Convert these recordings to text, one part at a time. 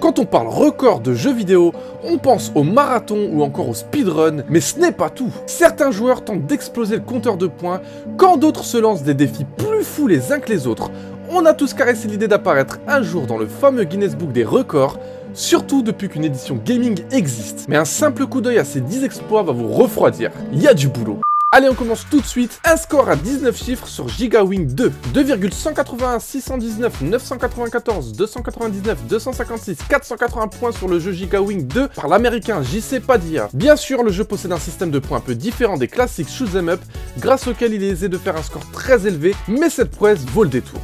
Quand on parle record de jeux vidéo, on pense au marathon ou encore au speedrun, mais ce n'est pas tout. Certains joueurs tentent d'exploser le compteur de points, quand d'autres se lancent des défis plus fous les uns que les autres. On a tous caressé l'idée d'apparaître un jour dans le fameux Guinness Book des records, surtout depuis qu'une édition gaming existe. Mais un simple coup d'œil à ces 10 exploits va vous refroidir, il y a du boulot. Allez, on commence tout de suite. Un score à 19 chiffres sur Gigawing 2. 2,181, 619, 994, 299, 256, 480 points sur le jeu Gigawing 2 par l'américain JC Padilla. Bien sûr, le jeu possède un système de points un peu différent des classiques shoot 'em up, grâce auquel il est aisé de faire un score très élevé, mais cette prouesse vaut le détour.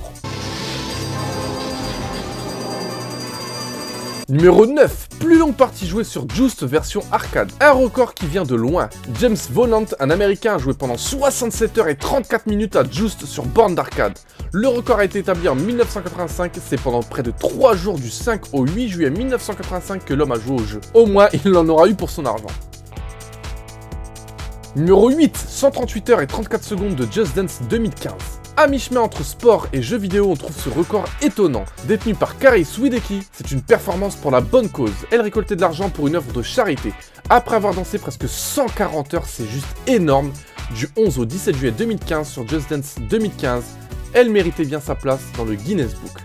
Numéro 9, plus longue partie jouée sur Just version arcade. Un record qui vient de loin. James Vonant, un américain, a joué pendant 67 heures et 34 minutes à Just sur borne d'arcade. Le record a été établi en 1985, c'est pendant près de 3 jours du 5 au 8 juillet 1985 que l'homme a joué au jeu. Au moins, il en aura eu pour son argent. Numéro 8, 138 heures et 34 secondes de Just Dance 2015. À mi-chemin entre sport et jeux vidéo, on trouve ce record étonnant. Détenu par Kari Swidecki, c'est une performance pour la bonne cause. Elle récoltait de l'argent pour une œuvre de charité. Après avoir dansé presque 140 heures, c'est juste énorme. Du 11 au 17 juillet 2015 sur Just Dance 2015, elle méritait bien sa place dans le Guinness Book.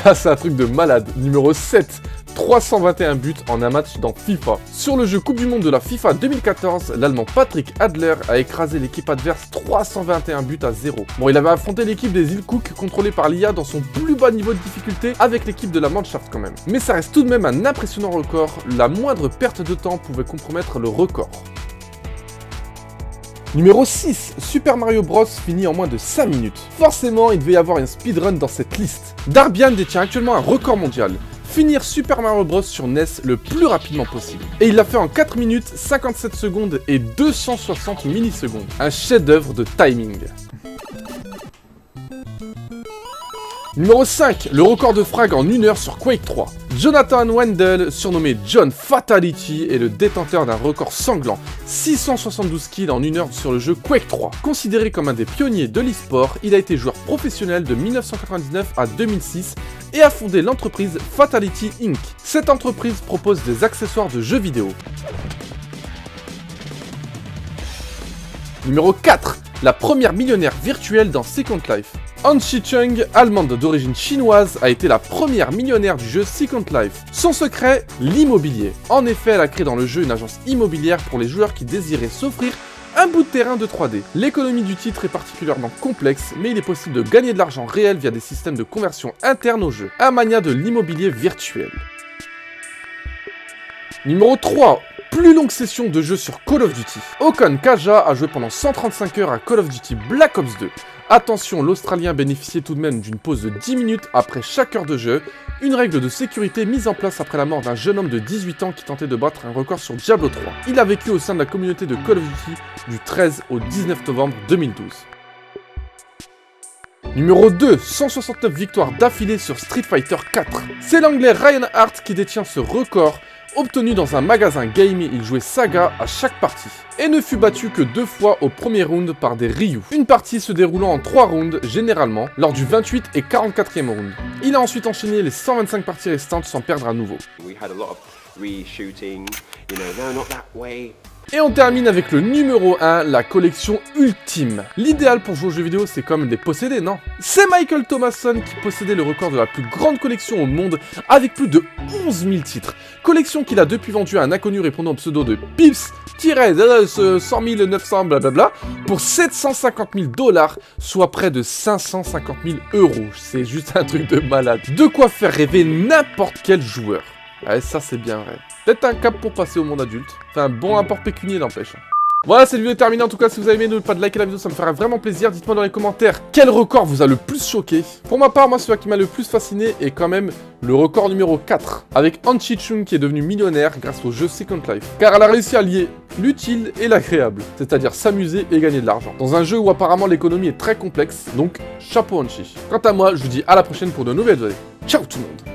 Là, c'est un truc de malade. Numéro 7, 321 buts en un match dans FIFA. Sur le jeu Coupe du Monde de la FIFA 2014, l'Allemand Patrick Adler a écrasé l'équipe adverse 321 buts à 0. Bon, il avait affronté l'équipe des îles Cook contrôlée par l'IA dans son plus bas niveau de difficulté avec l'équipe de la Mannschaft quand même. Mais ça reste tout de même un impressionnant record. La moindre perte de temps pouvait compromettre le record. Numéro 6, Super Mario Bros finit en moins de 5 minutes. Forcément, il devait y avoir un speedrun dans cette liste. Darbian détient actuellement un record mondial. Finir Super Mario Bros sur NES le plus rapidement possible. Et il l'a fait en 4 minutes, 57 secondes et 260 millisecondes. Un chef-d'œuvre de timing. Numéro 5, le record de frag en 1 heure sur Quake 3. Jonathan Wendell, surnommé John Fatality, est le détenteur d'un record sanglant, 672 kills en 1 heure sur le jeu Quake 3. Considéré comme un des pionniers de l'e-sport, il a été joueur professionnel de 1999 à 2006 et a fondé l'entreprise Fatality Inc. Cette entreprise propose des accessoires de jeux vidéo. Numéro 4, la première millionnaire virtuelle dans Second Life. Han Chi-chung, allemande d'origine chinoise, a été la première millionnaire du jeu Second Life. Son secret, l'immobilier. En effet, elle a créé dans le jeu une agence immobilière pour les joueurs qui désiraient s'offrir un bout de terrain de 3D. L'économie du titre est particulièrement complexe, mais il est possible de gagner de l'argent réel via des systèmes de conversion internes au jeu. Un mania de l'immobilier virtuel. Numéro 3. Plus longue session de jeu sur Call of Duty. Okon Kaja a joué pendant 135 heures à Call of Duty Black Ops 2. Attention, l'Australien bénéficiait tout de même d'une pause de 10 minutes après chaque heure de jeu, une règle de sécurité mise en place après la mort d'un jeune homme de 18 ans qui tentait de battre un record sur Diablo 3. Il a vécu au sein de la communauté de Call of Duty du 13 au 19 novembre 2012. Numéro 2, 169 victoires d'affilée sur Street Fighter 4. C'est l'anglais Ryan Hart qui détient ce record. Obtenu dans un magasin game, il jouait Saga à chaque partie, et ne fut battu que 2 fois au premier round par des Ryu. Une partie se déroulant en 3 rounds, généralement, lors du 28 et 44e round. Il a ensuite enchaîné les 125 parties restantes sans perdre à nouveau. Et on termine avec le numéro 1, la collection ultime. L'idéal pour jouer aux jeux vidéo, c'est comme les posséder, non? C'est Michael Thomasson qui possédait le record de la plus grande collection au monde, avec plus de 11 000 titres. Collection qu'il a depuis vendue à un inconnu répondant au pseudo de Pips-100 900 blablabla, pour 750 000 $, soit près de 550 000 €. C'est juste un truc de malade. De quoi faire rêver n'importe quel joueur. Ouais, ça c'est bien vrai. Peut-être un cap pour passer au monde adulte. Enfin, un bon apport pécunier n'empêche. Voilà, cette vidéo est terminée. En tout cas, si vous avez aimé, n'oubliez pas de liker la vidéo, ça me ferait vraiment plaisir. Dites-moi dans les commentaires quel record vous a le plus choqué. Pour ma part, moi, celui qui m'a le plus fasciné est quand même le record numéro 4, avec Han Chi-chung qui est devenu millionnaire grâce au jeu Second Life. Car elle a réussi à lier l'utile et l'agréable, c'est-à-dire s'amuser et gagner de l'argent. Dans un jeu où apparemment l'économie est très complexe, donc chapeau Han Chi. Quant à moi, je vous dis à la prochaine pour de nouvelles vidéos. Ciao tout le monde.